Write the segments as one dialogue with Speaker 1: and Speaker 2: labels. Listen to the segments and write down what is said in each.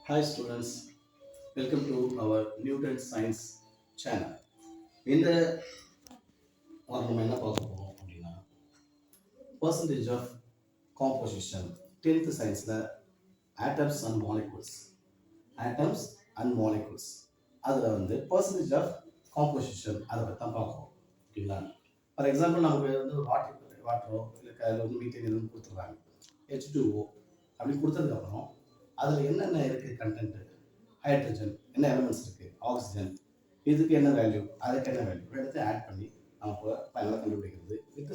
Speaker 1: Hi students, welcome to our Newton Science channel. இந்த வாரம் நம்ம என்ன பார்க்க போறோம் அப்படின்னா percentage of composition 10th சயின்ஸில் atoms and molecules atoms and molecules அதில் வந்து percentage of composition அதை பற்றி தான் பார்க்குறோம் ஓகேங்களா. ஃபார் எக்ஸாம்பிள் நமக்கு வந்து வாட்டரோ இல்லை அதில் வந்து மீத்தேன் எதுவும் கொடுத்துருக்காங்க H2O அப்படி கொடுத்ததுக்கப்புறம் அதில் என்னென்ன இருக்குது கண்டென்ட்டு ஹைட்ரஜன் என்ன எலமெண்ட்ஸ் இருக்குது ஆக்சிஜன் இதுக்கு என்ன வேல்யூ அதுக்கு என்ன வேல்யூ எடுத்து ஆட் பண்ணி நம்ம இப்போ ஃபைனலாக கண்டுபிடிக்கிறது வித்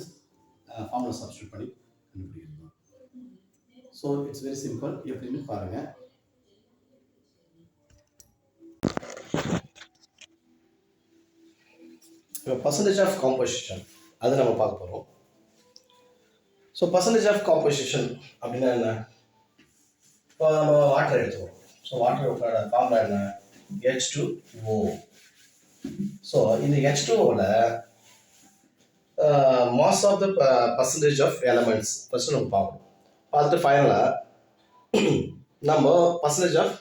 Speaker 1: ஃபார்முலா சப்ஸ்டியூட் பண்ணி கண்டுபிடிக்கிறது. So it's very simple. எப்படின்னு பாருங்கள். இப்போ பர்சன்டேஜ் ஆஃப் காம்போசிஷன் அது நம்ம பார்க்க போகிறோம். ஸோ பர்சன்டேஜ் ஆஃப் காம்போசிஷன் அப்படின்னா என்ன? இப்போ நம்ம வாட்டர் எடுத்துக்கிறோம். ஸோ வாட்டரோட ஃபார்முலா என்ன? H2O. ஸோ இந்த H2Oவில் mass of the percentage of elements first நம்ம பார்க்கணும். பார்த்துட்டு ஃபைனலாக நம்ம பர்சன்டேஜ் ஆஃப்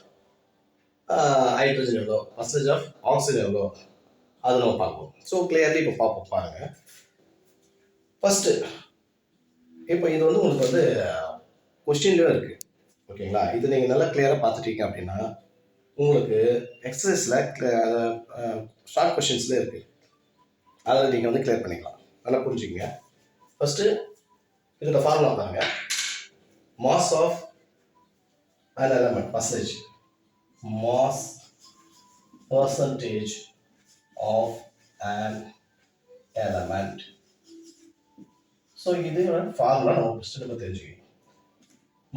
Speaker 1: ஹைட்ரஜன் எவ்வளோ, பர்சன்டேஜ் ஆஃப் ஆக்சிஜன் எவ்வளோ அது நம்ம பார்ப்போம். ஸோ கிளியர்லி இப்போ பார்ப்போம் பாருங்கள். ஃபஸ்ட்டு இப்போ இது வந்து உங்களுக்கு வந்து கொஸ்டின்லேயும் இருக்குது ஓகேங்களா. இது நீங்கள் நல்லா கிளியராக பார்த்துட்டீங்க அப்படின்னா உங்களுக்கு எக்ஸசைஸில் ஷார்ட் கொஷின்ஸில் இருக்குது, அதில் நீங்கள் வந்து கிளியர் பண்ணிக்கலாம். நல்லா புரிஞ்சுக்கங்க. ஃபஸ்ட்டு இதோட ஃபார்முலா பாருங்க. Mass of an element percentage, mass percentage of an element. So இது ஃபார்முலா நம்ம ஃபஸ்ட்டு நம்ம தெரிஞ்சுக்கணும்.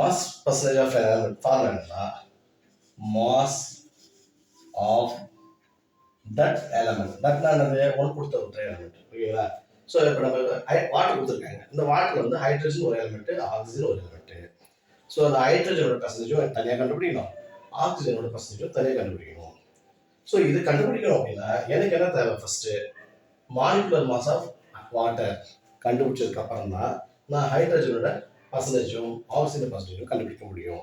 Speaker 1: Mass percentage of element formula என்னன்னா மாஸ் ஆஃப் தட் எலமெண்ட். தட்னா என்னது? ஒன்று கொடுத்த ஒரு எலமெண்ட் ஓகேங்களா. ஸோ இப்போ நம்ம வாட்டர் கொடுத்துருக்காங்க. இந்த வாட்டர் வந்து ஹைட்ரஜன் ஒரு எலமெண்ட்டு, ஆக்சிஜன் ஒரு எலமெண்ட்டு. ஸோ அந்த ஹைட்ரஜனோட பர்சன்டேஜும் தனியாக கண்டுபிடிக்கணும், ஆக்சிஜனோட பர்சன்டேஜும் தனியாக கண்டுபிடிக்கணும். ஸோ இது கண்டுபிடிக்கணும் அப்படின்னா எனக்கு என்ன தேவை? First molecular mass of water கண்டுபிடிச்சதுக்கு அப்புறம் தான் நான் ஹைட்ரஜனோட பர்சன்டேஜும் ஆக்சிஜன் பர்சன்டேஜும் கண்டுபிடிக்க முடியும்.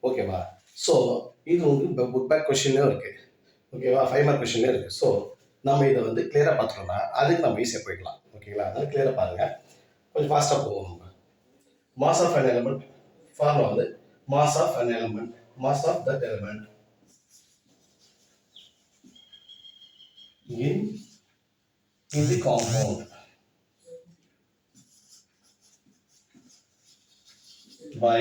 Speaker 1: ஓகேவா? ஸோ இது வந்து புக் பேக் கொஸ்டின்லேயும் இருக்குது ஓகேவா, 5 மார்க் கொஸ்டின்லேயும் இருக்குது. ஸோ நம்ம இதை வந்து கிளியராக பார்த்துட்டோம்னா அதுக்கு நம்ம ஈஸியாக போய்க்கலாம் ஓகேங்களா. அதனால் கிளியராக பாருங்கள், கொஞ்சம் ஃபாஸ்ட்டாக போவோம். நம்ம mass of an element formula வந்து mass of an element, mass of that element in the compound by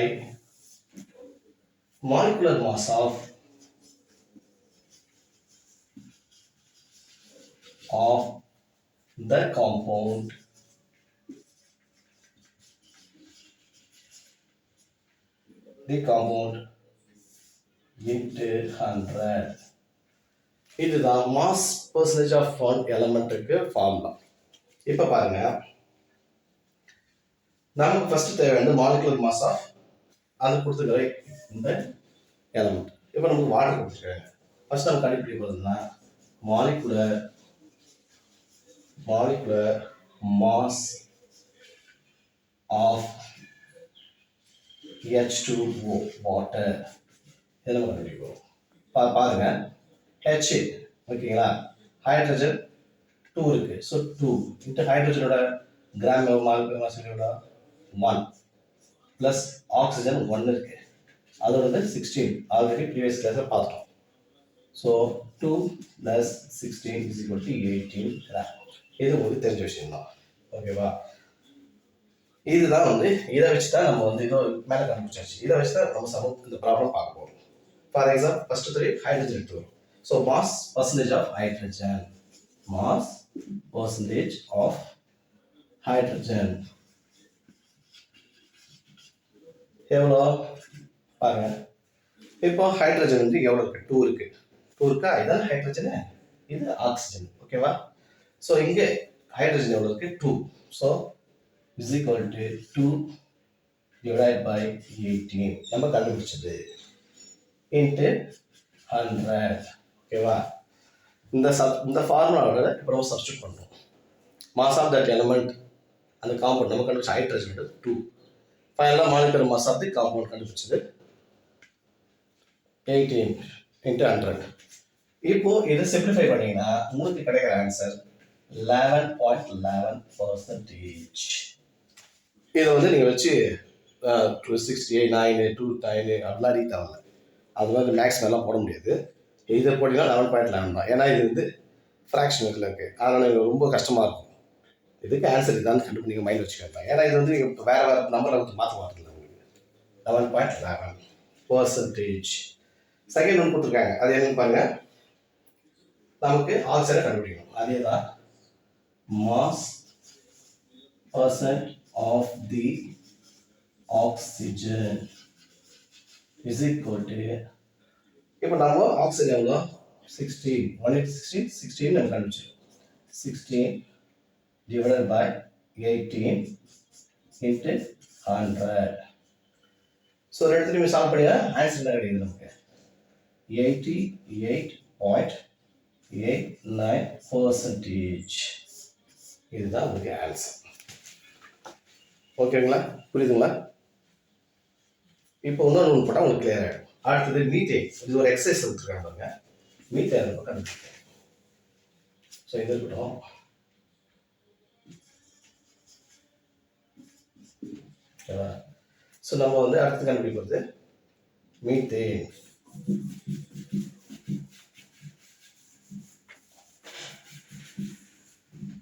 Speaker 1: molecular mass of that compound the compound into 100. இதுதான் மாஸ் பர்சன்டேஜ் ஆஃப் ஒன் எலமெண்ட்டுக்கு ஃபார்முலா. இப்போ பாருங்க, நமக்கு ஃபர்ஸ்ட் தேவை வந்து molecular mass of அது கொடுத்துக்கிற இந்த எலமெண்ட். இப்போ நமக்கு வாட்டர் கொடுத்துருக்காங்க. ஃபர்ஸ்ட் நம்ம கண்டுபிடிக்க போகிறதுனா molecular mass of H2O water. இதை நம்ம கண்டுபிடிப்போம். பாருங்க, H ஓகேங்களா, ஹைட்ரஜன் 2 இருக்கு. ஸோ 2 இன்ட்டு ஹைட்ரஜனோட கிராம் மாலிகுலர் மாஸ் எவ்வளோ? 1 ப்ளஸ் ஆக்சிஜன் 1 இருக்கு, அதோட 16 ஆல்ரெடி ப்ரீவியஸ் கிளாஸில் பார்த்துட்டோம். So 2 plus 16 is equal to 18 gram. இது உங்களுக்கு தெரிஞ்ச விஷயம் தான் ஓகேவா. இதுதான் வந்து இதை வச்சு தான் நம்ம வந்து இதோ மேலே கண்டுபிடிச்சாச்சு. இதை வச்சு தான் நம்ம இந்த ப்ராப்ளம் பார்க்க போகிறோம். ஃபார் எக்ஸாம்பிள் ஃபர்ஸ்ட் 3 ஹைட்ரஜன் எடுத்துக்கிறோம். So mass percentage of hydrogen, mass percentage of hydrogen எவ்வளோ பாருங்க. இப்போ ஹைட்ரஜன் வந்து எவ்வளோ இருக்கு? 2 இருக்கு. 2 இருக்கா? இதான் ஹைட்ரஜனு, இது ஆக்சிஜன் ஓகேவா. ஸோ இங்கே ஹைட்ரஜன் எவ்வளோ இருக்கு? 2. So is equal to 2 divide by 18 நம்ம கண்டுபிடிச்சது இன்ட்டு 100 ஓகேவா. இந்த ஃபார்முலாவில் இப்போ நம்ம சப்ஸ்டியூட் பண்ணுறோம். மாஸ் ஆஃப் தட் எலமெண்ட் அந்த காம்பவுண்ட் நம்ம கண்டுபிடிச்ச ஹைட்ரஜன் 2. ஃபைனலாக molecular mass of the compound கண்டுபிடிச்சது 18 into 100. இப்போ இதை சிம்பிளிஃபை பண்ணீங்கன்னா உங்களுக்கு கிடைக்கிற ஆன்சர் 11.11%. இதை வந்து நீங்கள் வச்சு 268 9 2 9 அப்படிலாம் அடிக்க தேவையில்ல. அது மாதிரி மேக்ஸ் மேலாம் போட முடியாது. இதை போட்டிங்கன்னா 11.11 தான். ஏன்னா இது வந்து ஃப்ராக்ஷன் இதில் இருக்குது. அதனால் எனக்கு ரொம்ப கஷ்டமாக இருக்கும். இதுக்கு ஆன்சர் இதான் கண்டிப்பாக நீங்கள் மைண்ட் வச்சுக்கலாம். ஏன்னா இது வந்து நீங்கள் வேறு வேறு நம்பரை வந்து மாற்ற மாட்டல உங்களுக்கு. 11.11%. செகண்ட் ஒன்று கொடுத்துருக்காங்க. அது என்னன்னு பாருங்க. நமக்கு ஆக்சிஜனை கண்டுபிடிக்கணும். அதே தான் mass percent of the oxygen is equal to, இப்போ நம்ம ஆக்சிஜன் எவ்வளோ 16 116 16 நம்ம கண்டுபிடிச்சிருக்கோம். 16 divided by 18 into 100. ஸோ ரெண்டுத்தையும் சால்வ் பண்ணியா ஆன்சர் என்ன கிடைக்குது நமக்கு 88.89%. இதுதான் உங்களுக்கு ஆன்சர். ஓகேங்களா, புரியுதுங்களா? இப்போ இன்னொன்று போட்டால் உங்களுக்கு கிளியர் ஆகிடும். அடுத்தது மீத்தேன். இது ஒரு எக்ஸசைஸ் கொடுத்துருக்காங்க பாருங்க. மீத்தேன் பக்கம் ஸோ இது இருக்கட்டும். ஓகேவா? ஸோ நம்ம வந்து அடுத்து கண்டுபிடிக்கிறது மீத்தேன்.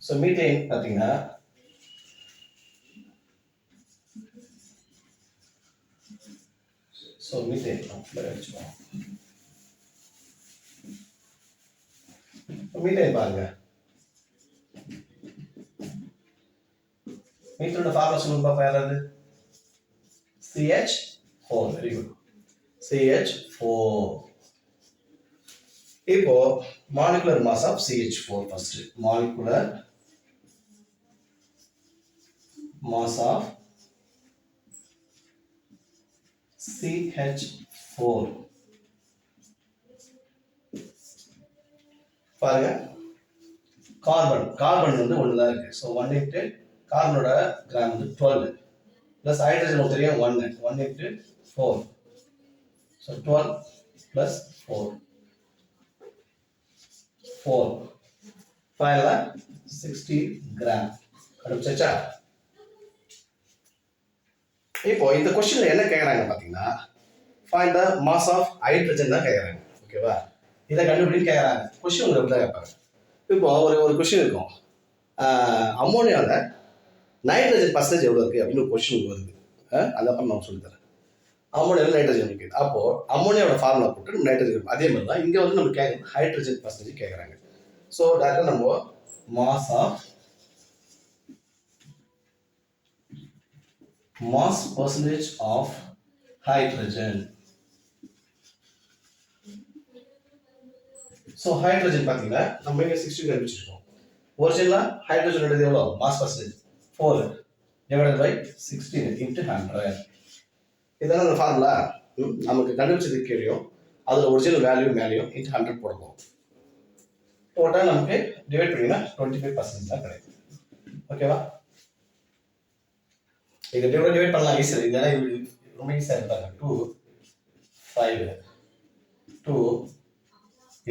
Speaker 1: ஸோ மீத்தேன் பார்த்தீங்கன்னா மீத்தேன் வச்சுக்கோம். மீத்தேன் பாருங்க. மீத்தேனோட ஃபார்முலா சொல்லுங்க பாப்பா யாராவது. CH4. Very good. CH4. இப்போ molecular mass of CH4 first. Molecular mass of CH4 பாருங்க. கார்பன் வந்து ஒன்று தான் இருக்கு. ஸோ 1 into கார்பனோட கிராம் வந்து 12 ப்ளஸ் ஹைட்ரஜன் தெரியும் 1 into 4. ஸோ 12 ப்ளஸ் 4 ஃபைனலாக 60 கிராம் கண்டுபிடிச்சா. இப்போ இந்த கொஸ்டின்ல என்ன கேட்குறாங்க பார்த்தீங்கன்னா find the mass of hydrogen தான் கேட்குறாங்க. ஓகேவா? இதை கண்டுபிடின்னு கேட்குறாங்க. கொஸ்டின் உங்களுக்கு தான் கேட்பாங்க. இப்போ ஒரு கொஸ்டின் இருக்கும். அம்மோனியாவில் நைட்ரஜன் பர்சன்டேஜ் எவ்வளோ இருக்குது அப்படின்னு ஒரு கொஸ்டின் வருது. அந்த அப்புறம் நான் சொல்லித்தரேன். அம்மோனியாவில் நைட்ரஜன் இருக்குது. அப்போது அம்மோனியாவோட ஃபார்முலா போட்டு நைட்ரஜன் இருக்கும். அதே மாதிரி தான் இங்கே வந்து நம்ம கேட்குறது ஹைட்ரஜன் பர்சன்டேஜ் கேட்குறாங்க. ஸோ டேரக்டாக நம்ம mass percentage of hydrogen. So hydrogen பார்த்தீங்கன்னா நம்ம இங்கே 60 கண்டுபிடிச்சிருக்கோம். ஒரிஜினலாக ஹைட்ரஜனோட எவ்வளோ mass percentage 4 divided by 16 into 100. இதெல்லாம் அந்த ஃபார்முலா நமக்கு கண்டுபிடிச்சது தெரியும். அதில் ஒரிஜினல் வேல்யூ into 100 போடுவோம். போட்டால் நமக்கு டிவைட் பண்ணிங்கன்னா 25% தான் கிடைக்கும். ஓகேவா? இதை டிவைட் பண்ணலாம் ஈஸியாக. இதெல்லாம் ரொம்ப ஈஸியாக இருந்தாங்க. 2 5 2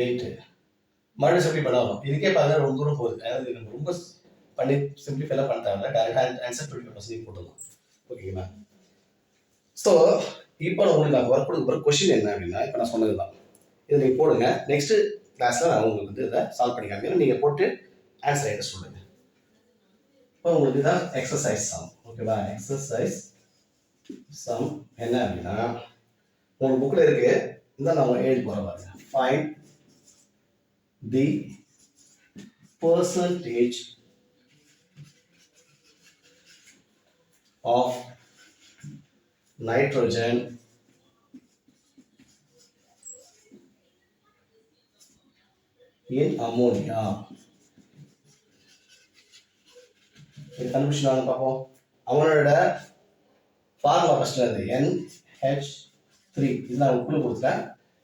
Speaker 1: 8 மறுபடியும் சிம்பிளி பண்ணலாம். இதுக்கே பார்த்தா ரொம்ப தூரம் போகுது. அதாவது நம்ம ரொம்ப பண்ணி சிம்பிளிஃபைலாம் பண்ண தேவையில்ல. டேரக்டாக ஆன்சர் 25% போட்டுடலாம். ஓகேங்களா? ஸோ இப்போ உங்களுக்கு நான் ஒர்க் கொடுக்க போகிற கொஸ்டின் என்ன அப்படின்னா இப்போ நான் சொன்னது தான். இதை நீங்கள் போடுங்க. நெக்ஸ்ட்டு கிளாஸில் நான் உங்களுக்கு வந்து இதை சால்வ் பண்ணி காமிக்கிறேன். நீங்கள் போட்டு ஆன்சர் என்ன சொல்லுங்கள். இப்போ உங்களுக்கு இதான் எக்ஸசைஸ் சம். ஓகேவா? எக்ஸசைஸ் சம் என்ன அப்படின்னா உங்களுக்கு புக்கில் இருக்கு. இந்த நான் எழுதி போகிறேன் பாருங்க. Find the percentage of nitrogen in ammonia. இது கண்டுபிடிச்சாங்க பார்ப்போம். அம்மோனியோட ஃபார்முலா ஃபர்ஸ்ட் அது NH3. இது நான் உள்ள கொடுத்தேன்.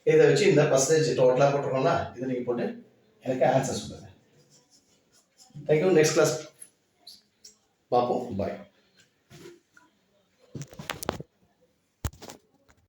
Speaker 1: இதை வச்சு இந்த பர்சன்டேஜ் டோட்டலாக போட்டுருக்கோம்னா இதை நீங்கள் போட்டு எனக்கு ஆன்சர் சொல்லுங்கள். தேங்க்யூ. நெக்ஸ்ட் கிளாஸ் பார்ப்போம். பாய்.